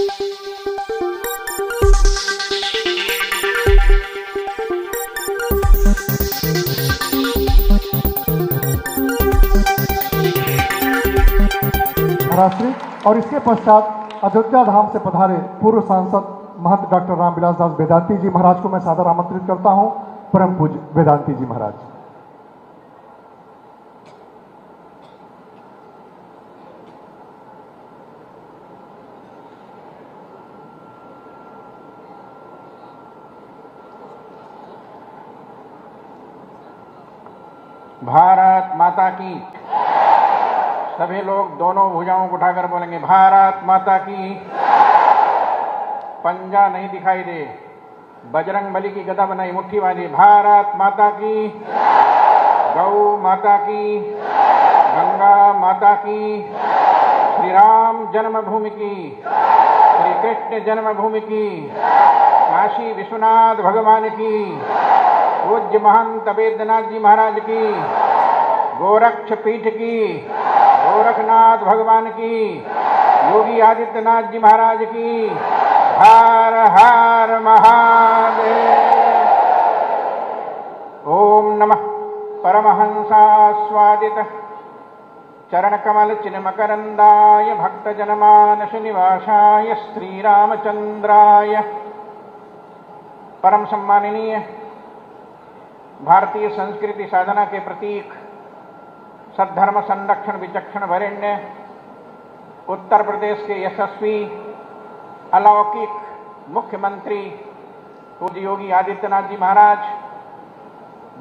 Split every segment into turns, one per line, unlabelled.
महाराष्ट्री और इसके पश्चात अयोध्या धाम से पधारे पूर्व सांसद महंत डॉक्टर रामविलास दास वेदांती जी महाराज को मैं सादर आमंत्रित करता हूं। परम पूज्य वेदांती जी महाराज।
भारत माता की। सभी लोग दोनों भुजाओं को उठाकर बोलेंगे भारत माता की। पंजा नहीं दिखाई दे, बजरंग बली की गदा बनाई मुट्ठी वाली। भारत माता की। गौ माता की, गंगा माता की, श्री राम जन्मभूमि की, श्री कृष्ण जन्मभूमि की, काशी विश्वनाथ भगवान की, पूज्य महंत वेदनाथ जी महाराज की, गोरक्ष पीठ की, गोरखनाथ भगवान की, योगी आदित्यनाथ जी महाराज की। हर हर महादेव। ओम नमः परमहंसास्वादित चरणकमल चिन्मकरंदाय भक्तजनमानस निवासाय श्रीरामचंद्राय। परम सम्माननीय भारतीय संस्कृति साधना के प्रतीक, सद्धर्म संरक्षण विचक्षण वरेण्य, उत्तर प्रदेश के यशस्वी अलौकिक मुख्यमंत्री पूज्य योगी आदित्यनाथ जी महाराज,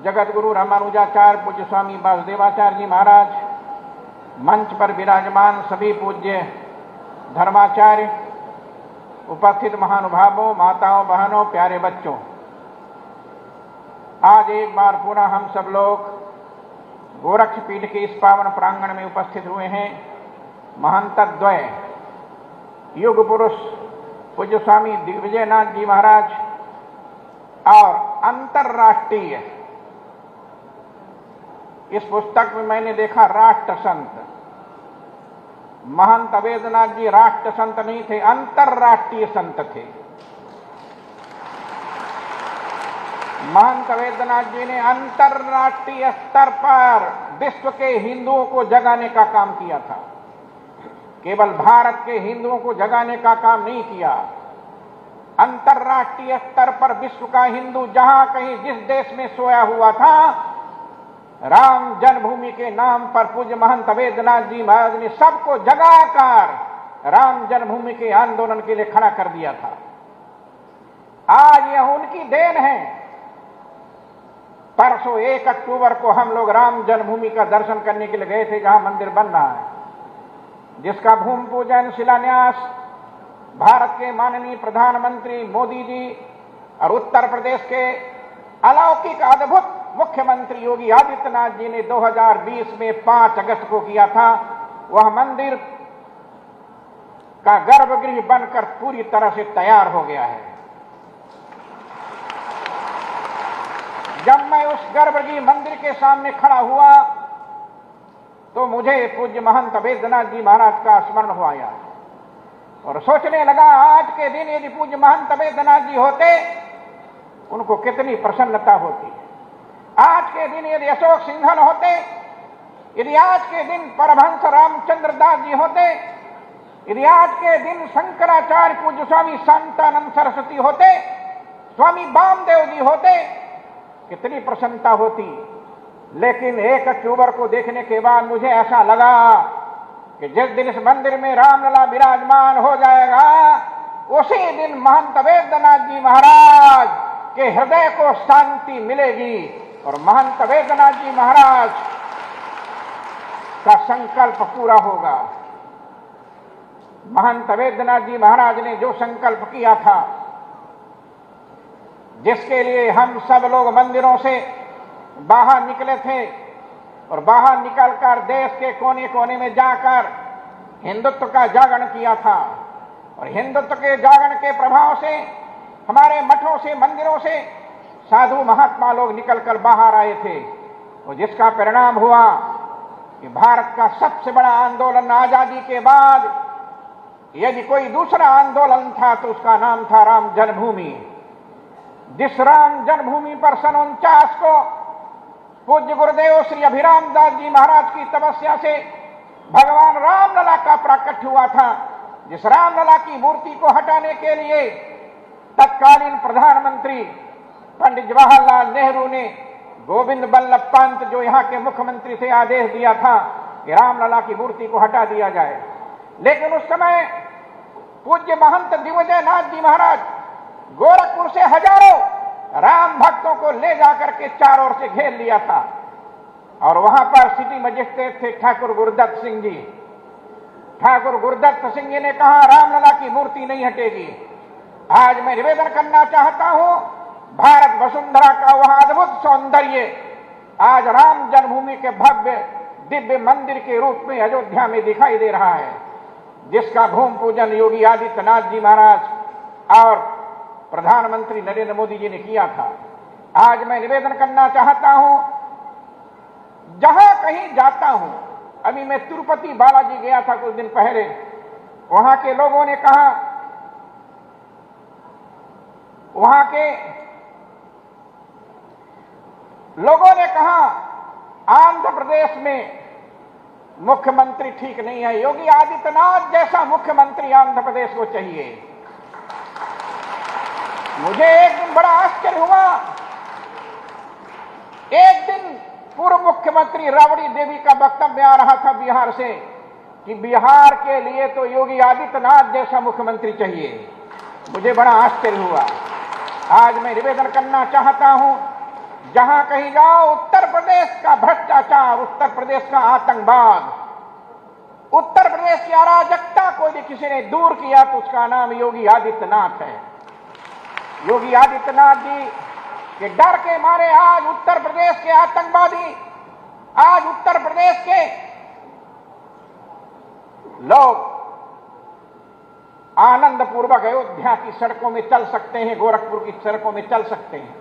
जगत गुरु रामानुजाचार्य पूज्य स्वामी वासुदेवाचार्य जी महाराज, मंच पर विराजमान सभी पूज्य धर्माचार्य, उपस्थित महानुभावों, माताओं, बहनों, प्यारे बच्चों, आज एक बार पुनः हम सब लोग गोरक्ष पीठ के इस पावन प्रांगण में उपस्थित हुए हैं। महंतद्वय युग पुरुष पूज्य स्वामी दिग्विजयनाथ जी महाराज और अंतर्राष्ट्रीय, इस पुस्तक में मैंने देखा राष्ट्र संत, महंत वेदनाथ जी राष्ट्र संत नहीं थे, अंतर्राष्ट्रीय संत थे। महंत वेदनाथ जी ने अंतर्राष्ट्रीय स्तर पर विश्व के हिंदुओं को जगाने का काम किया था। केवल भारत के हिंदुओं को जगाने का काम नहीं किया, अंतर्राष्ट्रीय स्तर पर विश्व का हिंदू जहां कहीं जिस देश में सोया हुआ था, राम जन्मभूमि के नाम पर पूज्य महंत वेदनाथ जी महाराज ने सबको जगाकर राम जन्मभूमि के आंदोलन के लिए खड़ा कर दिया था। आज यह उनकी देन है। परसों 1 अक्टूबर को हम लोग राम जन्मभूमि का दर्शन करने के लिए गए थे, जहां मंदिर बन रहा है, जिसका भूमि पूजन शिलान्यास भारत के माननीय प्रधानमंत्री मोदी जी और उत्तर प्रदेश के अलौकिक अद्भुत मुख्यमंत्री योगी आदित्यनाथ जी ने 2020 में 5 अगस्त को किया था। वह मंदिर का गर्भगृह बनकर पूरी तरह से तैयार हो गया है। जब मैं उस गर्भगृह मंदिर के सामने खड़ा हुआ तो मुझे पूज्य महंत वेदनाथ जी महाराज का स्मरण हो आया और सोचने लगा, आज के दिन यदि पूज्य महंत वेदनाथ जी होते, उनको कितनी प्रसन्नता होती। आज के दिन यदि अशोक सिंघल होते, यदि आज के दिन परमहंस रामचंद्र दास जी होते, यदि आज के दिन शंकराचार्य पूज्य स्वामी शांतानंद सरस्वती होते, स्वामी वामदेव जी होते, कितनी प्रसन्नता होती। लेकिन 1 अक्टूबर को देखने के बाद मुझे ऐसा लगा कि जिस दिन इस मंदिर में रामलला विराजमान हो जाएगा, उसी दिन महंत वेदनाथ जी महाराज के हृदय को शांति मिलेगी और महंत वेदनाथ जी महाराज का संकल्प पूरा होगा। महंत वेदनाथ जी महाराज ने जो संकल्प किया था, जिसके लिए हम सब लोग मंदिरों से बाहर निकले थे और बाहर निकलकर देश के कोने कोने में जाकर हिंदुत्व का जागरण किया था, और हिंदुत्व के जागरण के प्रभाव से हमारे मठों से, मंदिरों से साधु महात्मा लोग निकलकर बाहर आए थे, और जिसका परिणाम हुआ कि भारत का सबसे बड़ा आंदोलन आजादी के बाद यदि कोई दूसरा आंदोलन था तो उसका नाम था राम जन्मभूमि। जिस राम जन्मभूमि पर सन 49 को पूज्य गुरुदेव श्री अभिराम दास जी महाराज की तपस्या से भगवान रामलला का प्राकट्य हुआ था, जिस रामलला की मूर्ति को हटाने के लिए तत्कालीन प्रधानमंत्री पंडित जवाहरलाल नेहरू ने गोविंद बल्लभ पंत जो यहाँ के मुख्यमंत्री थे आदेश दिया था कि रामलला की मूर्ति को हटा दिया जाए। लेकिन उस समय पूज्य महंत दिग्विजय नाथ जी महाराज गोरखपुर से हजारों राम भक्तों को ले जाकर के चारों ओर से घेर लिया था और वहां पर सिटी मजिस्ट्रेट थे ठाकुर गुरुदत्त सिंह जी। ठाकुर गुरुदत्त सिंह जी ने कहा रामलला की मूर्ति नहीं हटेगी। आज मैं निवेदन करना चाहता हूं, भारत वसुंधरा का वह अद्भुत सौंदर्य आज राम जन्मभूमि के भव्य दिव्य मंदिर के रूप में अयोध्या में दिखाई दे रहा है, जिसका भूमि पूजन योगी आदित्यनाथ जी महाराज और प्रधानमंत्री नरेंद्र मोदी जी ने किया था। आज मैं निवेदन करना चाहता हूं, जहां कहीं जाता हूं, अभी मैं तिरुपति बालाजी गया था कुछ दिन पहले, वहां के लोगों ने कहा, वहां के लोगों ने कहा आंध्र प्रदेश में मुख्यमंत्री ठीक नहीं है, योगी आदित्यनाथ जैसा मुख्यमंत्री आंध्र प्रदेश को चाहिए। मुझे एक दिन बड़ा आश्चर्य हुआ। एक दिन पूर्व मुख्यमंत्री राबड़ी देवी का वक्तव्य आ रहा था बिहार से कि बिहार के लिए तो योगी आदित्यनाथ जैसा मुख्यमंत्री चाहिए। मुझे बड़ा आश्चर्य हुआ। आज मैं निवेदन करना चाहता हूं, जहां कहीं जाओ उत्तर प्रदेश का भ्रष्टाचार, उत्तर प्रदेश का आतंकवाद, उत्तर प्रदेश की अराजकता को यदि किसी ने दूर किया तो उसका नाम योगी आदित्यनाथ है। योगी आदित्यनाथ जी के डर के मारे आज उत्तर प्रदेश के आतंकवादी, आज उत्तर प्रदेश के लोग आनंद पूर्वक अयोध्या की सड़कों में चल सकते हैं, गोरखपुर की सड़कों में चल सकते हैं।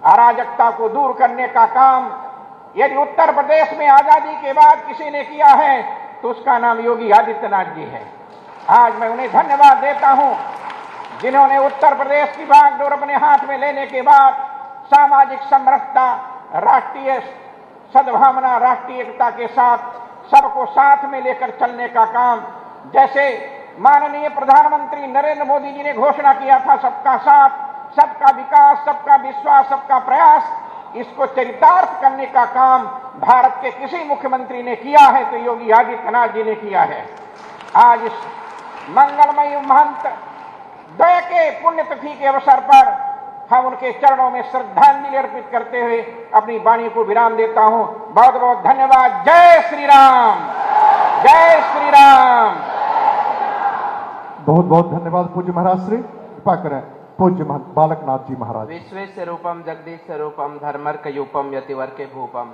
अराजकता को दूर करने का काम यदि उत्तर प्रदेश में आजादी के बाद किसी ने किया है तो उसका नाम योगी आदित्यनाथ जी है। आज मैं उन्हें धन्यवाद देता हूं, जिन्होंने उत्तर प्रदेश की बागडोर अपने हाथ में लेने के बाद सामाजिक समरसता, राष्ट्रीय सद्भावना, राष्ट्रीय एकता के साथ सबको साथ में लेकर चलने का काम, जैसे माननीय प्रधानमंत्री नरेंद्र मोदी जी ने घोषणा किया था, सबका साथ, सबका विकास, सबका विश्वास, सबका प्रयास, इसको चरितार्थ करने का काम भारत के किसी मुख्यमंत्री ने किया है तो योगी आदित्यनाथ जी ने किया है। आज इस मंगलमय महंत द्वय के पुण्यतिथि के अवसर पर हम उनके चरणों में श्रद्धांजलि अर्पित करते हुए अपनी वाणी को विराम देता हूं। बहुत बहुत धन्यवाद। जय श्री राम, जय श्री राम।
बहुत बहुत धन्यवाद पूज्य महाराज श्री। कृपा करें पूज्य बालकनाथ जी महाराज।
विश्वेश रूपम जगदीश रूपम धर्मर्कयूपम यतिवर्के भूपम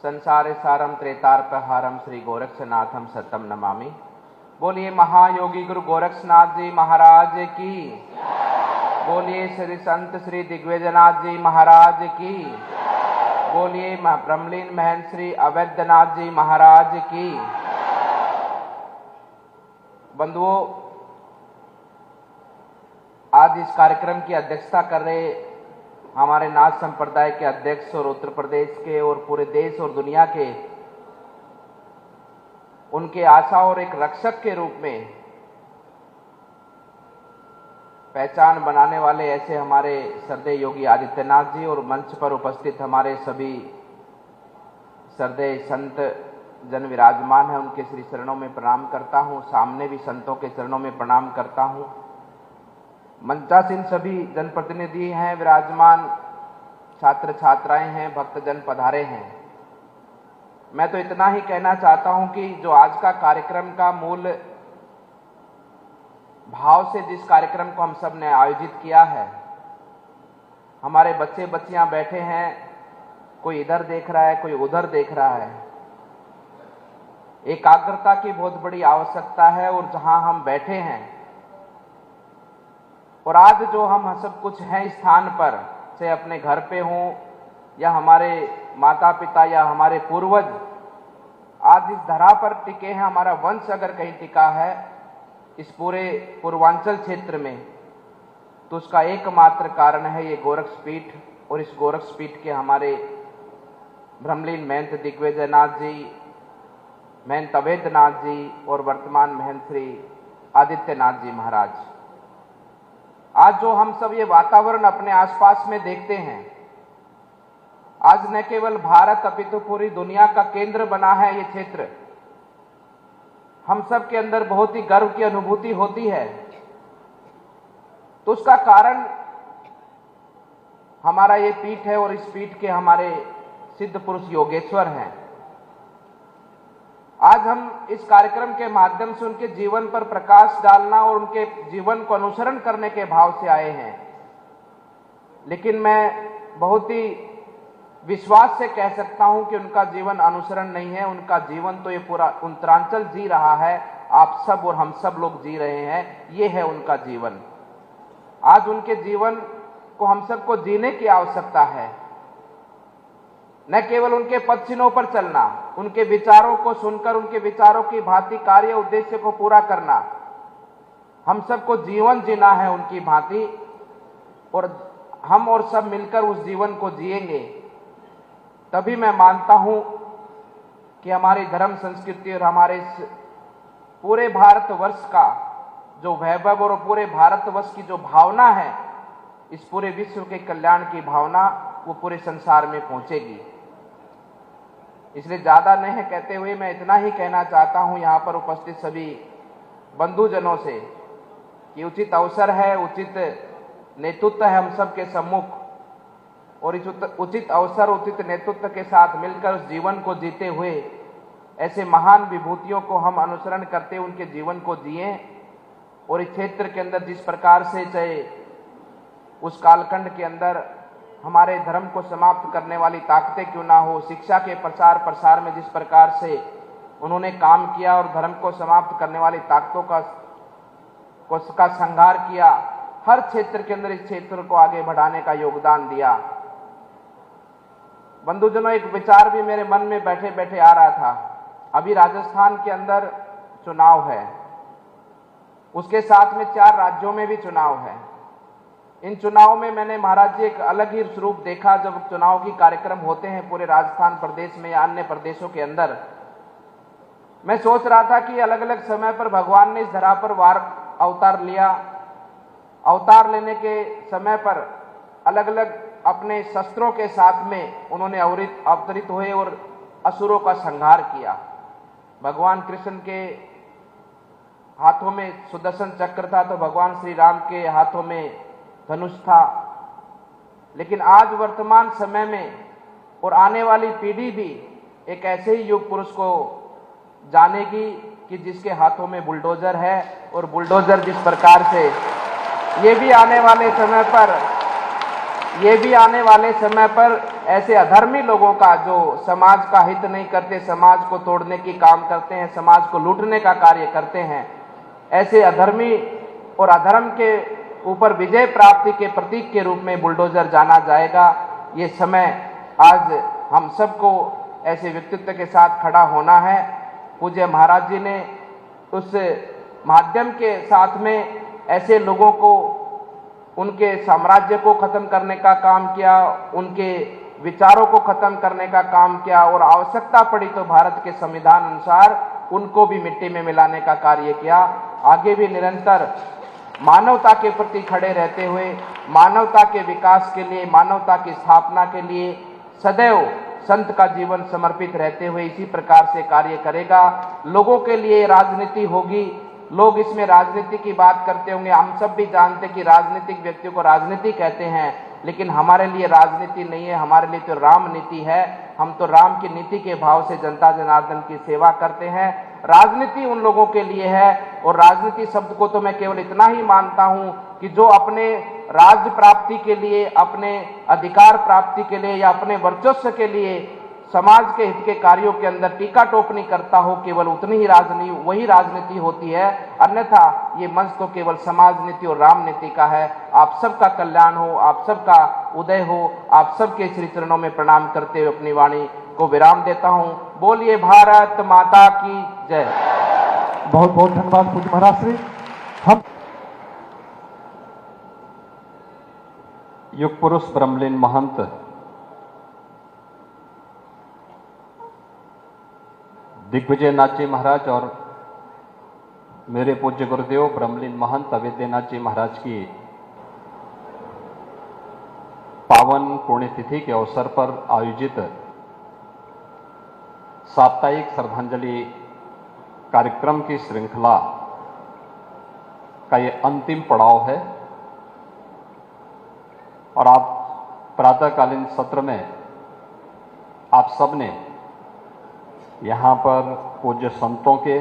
संसारे सारम त्रेतार्पहारम श्री गोरक्षनाथम सतम नमामि। बोलिए महायोगी गुरु गोरक्षनाथ जी महाराज की, बोलिए श्री संत श्री दिग्विजयनाथ जी महाराज की, बोलिए ब्रह्मलीन महंत श्री अवैधनाथ जी महाराज की। बंधुओं, आज इस कार्यक्रम की अध्यक्षता कर रहे हमारे नाथ संप्रदाय के अध्यक्ष और उत्तर प्रदेश के और पूरे देश और दुनिया के उनके आशा और एक रक्षक के रूप में पहचान बनाने वाले ऐसे हमारे श्रद्धेय योगी आदित्यनाथ जी और मंच पर उपस्थित हमारे सभी श्रद्धेय संत जन विराजमान हैं, उनके श्री चरणों में प्रणाम करता हूं। सामने भी संतों के चरणों में प्रणाम करता हूं। मंचासीन सभी जनप्रतिनिधि हैं विराजमान, छात्र छात्राएं हैं, भक्तजन पधारे हैं। मैं तो इतना ही कहना चाहता हूं कि जो आज का कार्यक्रम का मूल भाव से जिस कार्यक्रम को हम सब ने आयोजित किया है, हमारे बच्चे बच्चियां बैठे हैं, कोई इधर देख रहा है, कोई उधर देख रहा है। एकाग्रता की बहुत बड़ी आवश्यकता है और जहां हम बैठे हैं और आज जो हम सब कुछ हैं स्थान पर, चाहे अपने घर पे हों या हमारे माता पिता या हमारे पूर्वज आज इस धरा पर टिके हैं, हमारा वंश अगर कहीं टिका है इस पूरे पूर्वांचल क्षेत्र में, तो उसका एकमात्र कारण है ये गोरक्षपीठ। और इस गोरक्षपीठ के हमारे ब्रह्मलीन महंत दिग्विजयनाथ जी, महंत अवैधनाथ जी और वर्तमान महंत श्री आदित्यनाथ जी महाराज। आज जो हम सब ये वातावरण अपने आसपास में देखते हैं, आज न केवल भारत अपितु पूरी दुनिया का केंद्र बना है ये क्षेत्र। हम सब के अंदर बहुत ही गर्व की अनुभूति होती है। तो उसका कारण हमारा ये पीठ है और इस पीठ के हमारे सिद्ध पुरुष योगेश्वर हैं। आज हम इस कार्यक्रम के माध्यम से उनके जीवन पर प्रकाश डालना और उनके जीवन को अनुसरण करने के भाव से आए हैं। लेकिन मैं बहुत ही विश्वास से कह सकता हूं कि उनका जीवन अनुसरण नहीं है, उनका जीवन तो ये पूरा उत्तरांचल जी रहा है। आप सब और हम सब लोग जी रहे हैं, ये है उनका जीवन। आज उनके जीवन को हम सबको जीने की आवश्यकता है। न केवल उनके पद चिन्हों पर चलना, उनके विचारों को सुनकर उनके विचारों की भांति कार्य उद्देश्य को पूरा करना, हम सबको जीवन जीना है उनकी भांति। और हम और सब मिलकर उस जीवन को जिएंगे, तभी मैं मानता हूं कि हमारी धर्म संस्कृति और हमारे पूरे भारतवर्ष का जो वैभव और पूरे भारतवर्ष की जो भावना है, इस पूरे विश्व के कल्याण की भावना, वो पूरे संसार में पहुंचेगी। इसलिए ज्यादा नहीं कहते हुए मैं इतना ही कहना चाहता हूं यहां पर उपस्थित सभी बंधुजनों से कि उचित अवसर है, उचित नेतृत्व है हम सबके सम्मुख, और इस उचित अवसर उचित नेतृत्व के साथ मिलकर उस जीवन को जीते हुए ऐसे महान विभूतियों को हम अनुसरण करते उनके जीवन को जिए। और इस क्षेत्र के अंदर जिस प्रकार से, चाहे उस कालखंड के अंदर हमारे धर्म को समाप्त करने वाली ताकतें क्यों ना हो, शिक्षा के प्रचार प्रसार में जिस प्रकार से उन्होंने काम किया और धर्म को समाप्त करने वाली ताकतों का संहार किया, हर क्षेत्र के अंदर इस क्षेत्र को आगे बढ़ाने का योगदान दिया। बंधुजनों, एक विचार भी मेरे मन में बैठे बैठे आ रहा था। अभी राजस्थान के अंदर चुनाव है, उसके साथ में 4 राज्यों में भी चुनाव है। इन चुनाव में मैंने महाराज जी एक अलग ही स्वरूप देखा। जब चुनाव की कार्यक्रम होते हैं पूरे राजस्थान प्रदेश में या अन्य प्रदेशों के अंदर, मैं सोच रहा था कि अलग अलग समय पर भगवान ने इस धरा पर अवतार लिया। अवतार लेने के समय पर अलग अलग अपने शस्त्रों के साथ में उन्होंने अवतरित हुए और असुरों का संहार किया। भगवान कृष्ण के हाथों में सुदर्शन चक्र था, तो भगवान श्री राम के हाथों में धनुष था। लेकिन आज वर्तमान समय में और आने वाली पीढ़ी भी एक ऐसे ही युग पुरुष को जानेगी कि जिसके हाथों में बुलडोजर है, और बुलडोजर जिस प्रकार से ये भी आने वाले समय पर ऐसे अधर्मी लोगों का जो समाज का हित नहीं करते, समाज को तोड़ने की काम करते हैं, समाज को लूटने का कार्य करते हैं, ऐसे अधर्मी और अधर्म के ऊपर विजय प्राप्ति के प्रतीक के रूप में बुलडोजर जाना जाएगा। ये समय आज हम सबको ऐसे व्यक्तित्व के साथ खड़ा होना है। पूज्य महाराज जी ने उस माध्यम के साथ में ऐसे लोगों को, उनके साम्राज्य को खत्म करने का काम किया, उनके विचारों को खत्म करने का काम किया, और आवश्यकता पड़ी तो भारत के संविधान अनुसार उनको भी मिट्टी में मिलाने का कार्य किया। आगे भी निरंतर मानवता के प्रति खड़े रहते हुए, मानवता के विकास के लिए, मानवता की स्थापना के लिए सदैव संत का जीवन समर्पित रहते हुए इसी प्रकार से कार्य करेगा। लोगों के लिए राजनीति होगी। लोग इसमें राजनीति की बात करते होंगे, हम सब भी जानते कि राजनीतिक व्यक्तियों को राजनीति कहते हैं, लेकिन हमारे लिए राजनीति नहीं है, हमारे लिए तो राम नीति है। हम तो राम की नीति के भाव से जनता जनार्दन की सेवा करते हैं। राजनीति उन लोगों के लिए है, और राजनीति शब्द को तो मैं केवल इतना ही मानता हूं कि जो अपने राज्य प्राप्ति के लिए, अपने अधिकार प्राप्ति के लिए या अपने वर्चस्व के लिए समाज के हित के कार्यों के अंदर टीका टिप्पणी करता हो, केवल उतनी ही वही राजनीति होती है। अन्यथा ये मंच तो केवल समाज नीति और राम नीति का है। आप सबका कल्याण हो, आप सबका उदय हो, आप सबके श्री चरणों में प्रणाम करते हुए अपनी वाणी को विराम देता हूं। बोलिए भारत माता की जय।
बहुत बहुत धन्यवाद पूज्य महाराज श्री। हम
युग पुरुष ब्रह्मलीन महंत दिग्विजय नाथ जी महाराज और मेरे पूज्य गुरुदेव ब्रह्मलीन महंत अवैधनाथ जी महाराज की पावन पुण्यतिथि के अवसर पर आयोजित साप्ताहिक श्रद्धांजलि कार्यक्रम की श्रृंखला का ये अंतिम पड़ाव है और आप प्रातःकालीन सत्र में आप सब ने यहाँ पर पूज्य संतों के,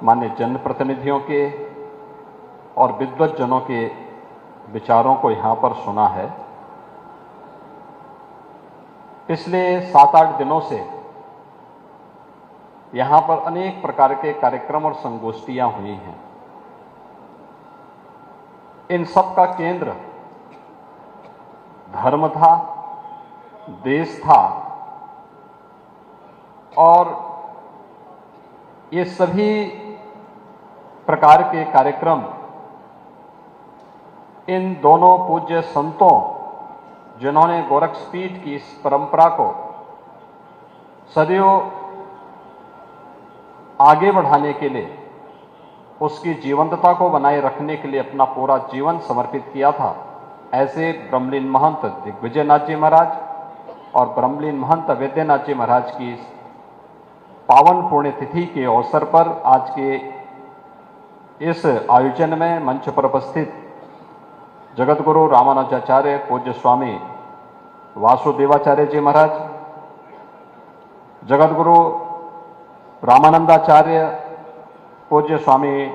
मान्य जनप्रतिनिधियों के और विद्वज्जनों के विचारों को यहाँ पर सुना है। पिछले 7-8 दिनों से यहाँ पर अनेक प्रकार के कार्यक्रम और संगोष्ठियां हुई हैं। इन सब का केंद्र धर्म था, देश था और ये सभी प्रकार के कार्यक्रम इन दोनों पूज्य संतों जिन्होंने गोरक्षपीठ की इस परंपरा को सदियों आगे बढ़ाने के लिए, उसकी जीवंतता को बनाए रखने के लिए अपना पूरा जीवन समर्पित किया था, ऐसे ब्रह्मलीन महंत दिग्विजय नाथ जी महाराज और ब्रह्मलीन महंत अवैधनाथ जी महाराज की पावन पुण्यतिथि के अवसर पर आज के इस आयोजन में मंच पर उपस्थित जगतगुरु रामानुजाचार्य पूज्य स्वामी वासुदेवाचार्य जी महाराज, जगतगुरु रामानंदाचार्य पूज्य स्वामी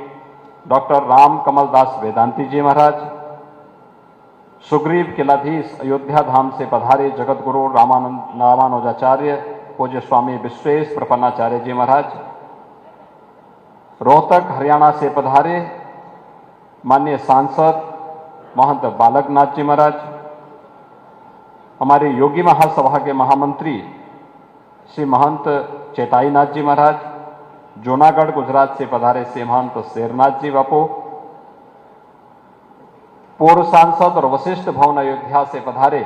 डॉक्टर राम कमल दास वेदांती जी महाराज, सुग्रीव किलाधीश अयोध्या धाम से पधारे जगतगुरु रामानुजाचार्य पूज्य स्वामी विश्वेश प्रपन्नाचार्य जी महाराज, रोहतक हरियाणा से पधारे माननीय सांसद महंत बालकनाथ जी महाराज, हमारे योगी महासभा के महामंत्री श्री महंत चेताईनाथ जी महाराज, जूनागढ़ गुजरात से पधारे श्री महंत शेरनाथ जी बापू, पूर्व सांसद और वशिष्ठ भवन अयोध्या से पधारे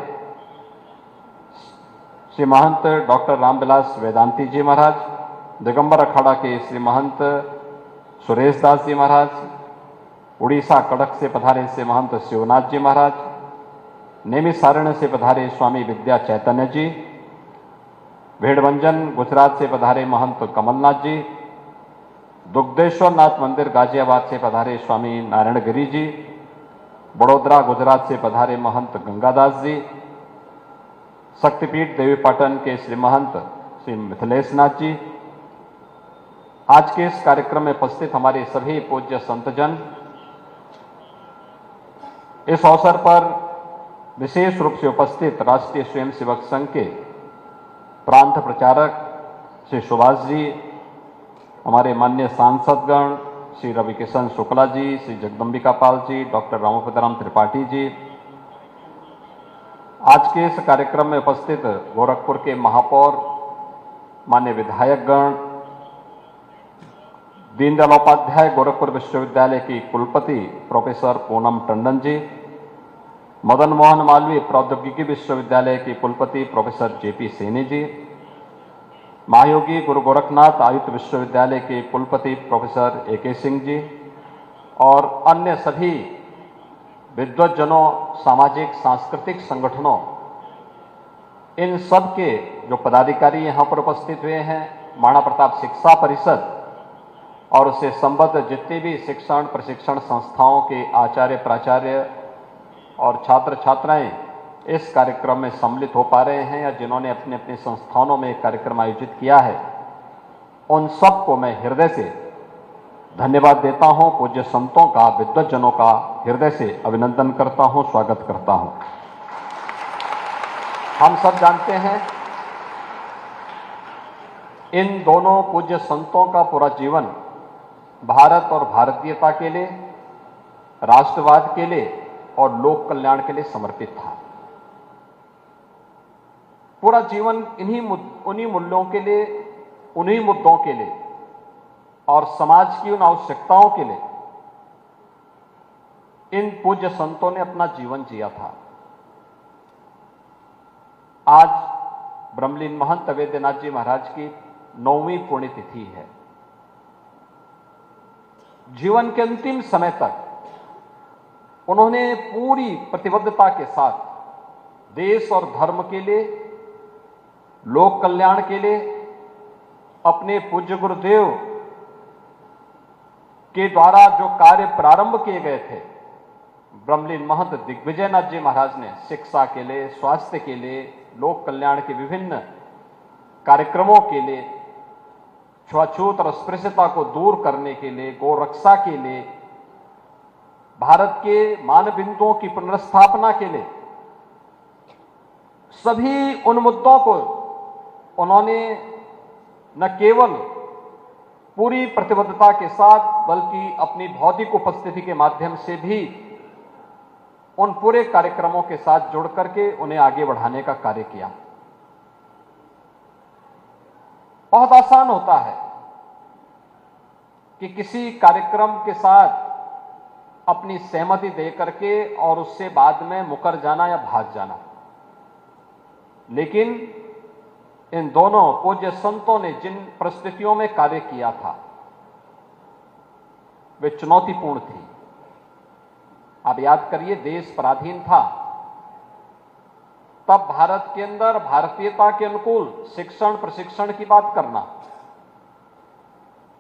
श्री महंत डॉक्टर रामविलास वेदांती जी महाराज, दिगंबर अखाड़ा के श्री महंत सुरेश दास जी महाराज, उड़ीसा कड़क से पधारे श्री महंत शिवनाथ जी महाराज, नेमिसारण्य से पधारे स्वामी विद्या चैतन्य जी, भेड़भंजन गुजरात से पधारे महंत कमलनाथ जी, दुग्धेश्वर नाथ मंदिर गाजियाबाद से पधारे स्वामी नारायण गिरी जी, बड़ोदरा गुजरात से पधारे महंत गंगादास जी, शक्तिपीठ देवीपाटन के श्री महंत श्री मिथिलेश नाथ जी, आज के इस कार्यक्रम में उपस्थित हमारे सभी पूज्य संतजन, इस अवसर पर विशेष रूप से उपस्थित राष्ट्रीय स्वयंसेवक संघ के प्रांत प्रचारक श्री सुभाष जी, हमारे माननीय सांसदगण श्री रविकिशन शुक्ला जी, श्री जगदम्बिका पाल जी, डॉक्टर रामोपदराम त्रिपाठी जी, आज के इस कार्यक्रम में उपस्थित गोरखपुर के महापौर, माननीय विधायकगण, दीनदयाल उपाध्याय गोरखपुर विश्वविद्यालय की कुलपति प्रोफेसर पूनम टंडन जी, मदन मोहन मालवीय प्रौद्योगिकी विश्वविद्यालय के कुलपति प्रोफेसर जेपी सैनी जी, महायोगी गुरु गोरखनाथ आयुक्त विश्वविद्यालय के कुलपति प्रोफेसर एके सिंह जी और अन्य सभी विद्वज्जनों, सामाजिक सांस्कृतिक संगठनों, इन सब के जो पदाधिकारी यहाँ पर उपस्थित हुए हैं, महाराणा प्रताप शिक्षा परिषद और उससे संबद्ध जितने भी शिक्षण प्रशिक्षण संस्थाओं के आचार्य प्राचार्य और छात्र छात्राएं इस कार्यक्रम में सम्मिलित हो पा रहे हैं या जिन्होंने अपने अपने संस्थानों में कार्यक्रम आयोजित किया है, उन सबको मैं हृदय से धन्यवाद देता हूं, पूज्य संतों का, विद्वज्जनों का हृदय से अभिनंदन करता हूं, स्वागत करता हूं। हम सब जानते हैं इन दोनों पूज्य संतों का पूरा जीवन भारत और भारतीयता के लिए, राष्ट्रवाद के लिए और लोक कल्याण के लिए समर्पित था। पूरा जीवन उन्हीं मूल्यों के लिए, उन्हीं मुद्दों के लिए और समाज की उन आवश्यकताओं के लिए इन पूज्य संतों ने अपना जीवन जिया था। आज ब्रह्मलीन महंत अवेद्यनाथ जी महाराज की 9वीं पुण्यतिथि है। जीवन के अंतिम समय तक उन्होंने पूरी प्रतिबद्धता के साथ देश और धर्म के लिए, लोक कल्याण के लिए अपने पूज्य गुरुदेव के द्वारा जो कार्य प्रारंभ किए गए थे, ब्रह्मलीन महंत दिग्विजयनाथ जी महाराज ने शिक्षा के लिए, स्वास्थ्य के लिए, लोक कल्याण के विभिन्न कार्यक्रमों के लिए, छुआछूत और अस्पृश्यता को दूर करने के लिए, गौ रक्षा के लिए, भारत के मानबिंदुओं की पुनर्स्थापना के लिए, सभी उन मुद्दों को उन्होंने न केवल पूरी प्रतिबद्धता के साथ बल्कि अपनी भौतिक उपस्थिति के माध्यम से भी उन पूरे कार्यक्रमों के साथ जुड़ करके उन्हें आगे बढ़ाने का कार्य किया। बहुत आसान होता है कि किसी कार्यक्रम के साथ अपनी सहमति दे करके और उससे बाद में मुकर जाना या भाग जाना, लेकिन इन दोनों पूज्य संतों ने जिन परिस्थितियों में कार्य किया था वे चुनौतीपूर्ण थी। आप याद करिए, देश पराधीन था, तब भारत के अंदर भारतीयता के अनुकूल शिक्षण प्रशिक्षण की बात करना,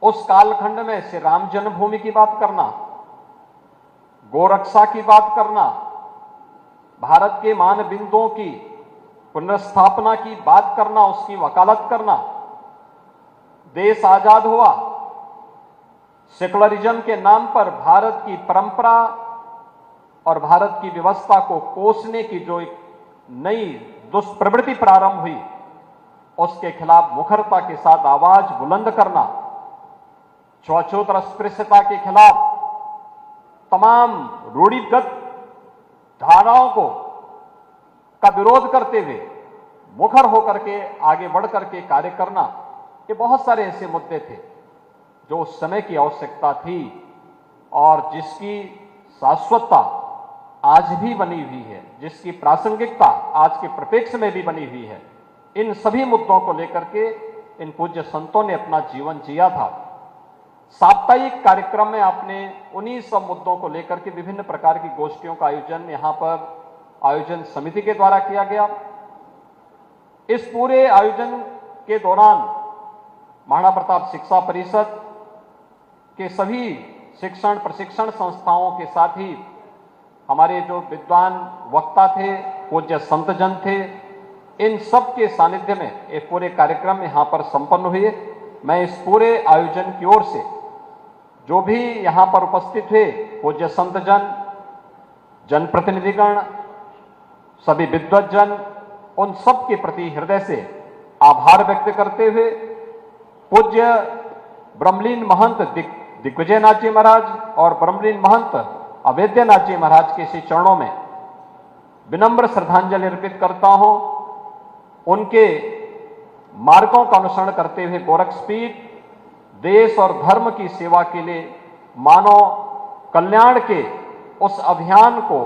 उस कालखंड में श्री राम जन्मभूमि की बात करना, गोरक्षा की बात करना, भारत के मान बिंदुओं की पुनर्स्थापना की बात करना, उसकी वकालत करना। देश आजाद हुआ, सेकुलरिज्म के नाम पर भारत की परंपरा और भारत की व्यवस्था को कोसने की जो एक नई दुष्प्रवृत्ति प्रारंभ हुई, उसके खिलाफ मुखरता के साथ आवाज बुलंद करना, छुआछूत और अस्पृश्यता के खिलाफ तमाम रूढ़िगत धारणाओं को का विरोध करते हुए मुखर होकर के आगे बढ़ करके कार्य करना, ये बहुत सारे ऐसे मुद्दे थे जो उस समय की आवश्यकता थी और जिसकी शाश्वतता आज भी बनी हुई है, जिसकी प्रासंगिकता आज के परिप्रेक्ष्य में भी बनी हुई है। इन सभी मुद्दों को लेकर के इन पूज्य संतों ने अपना जीवन जिया था। साप्ताहिक कार्यक्रम में आपने उन्हीं सब मुद्दों को लेकर के विभिन्न प्रकार की गोष्ठियों का आयोजन यहां पर आयोजन समिति के द्वारा किया गया। इस पूरे आयोजन के दौरान महाराणा प्रताप शिक्षा परिषद के सभी शिक्षण प्रशिक्षण संस्थाओं के साथ ही हमारे जो विद्वान वक्ता थे, पूज्य संतजन थे, इन सब के सानिध्य में ये पूरे कार्यक्रम यहां पर संपन्न हुए। मैं इस पूरे आयोजन की ओर से जो भी यहां पर उपस्थित थे, पूज्य संतजन, जनप्रतिनिधिगण, सभी विद्वज्जन, उन सब के प्रति हृदय से आभार व्यक्त करते हुए पूज्य ब्रह्मलीन महंत दिग्विजयनाथ जी महाराज और ब्रह्मलीन महंत अवेद्यनाथ जी महाराज के श्री चरणों में विनम्र श्रद्धांजलि अर्पित करता हूं। उनके मार्गों का अनुसरण करते हुए गोरक्षपीठ देश और धर्म की सेवा के लिए मानव कल्याण के उस अभियान को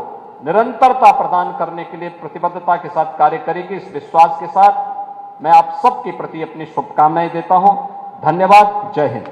निरंतरता प्रदान करने के लिए प्रतिबद्धता के साथ कार्य करेगी। इस विश्वास के साथ मैं आप सबके प्रति अपनी शुभकामनाएं देता हूं। धन्यवाद। जय हिंद।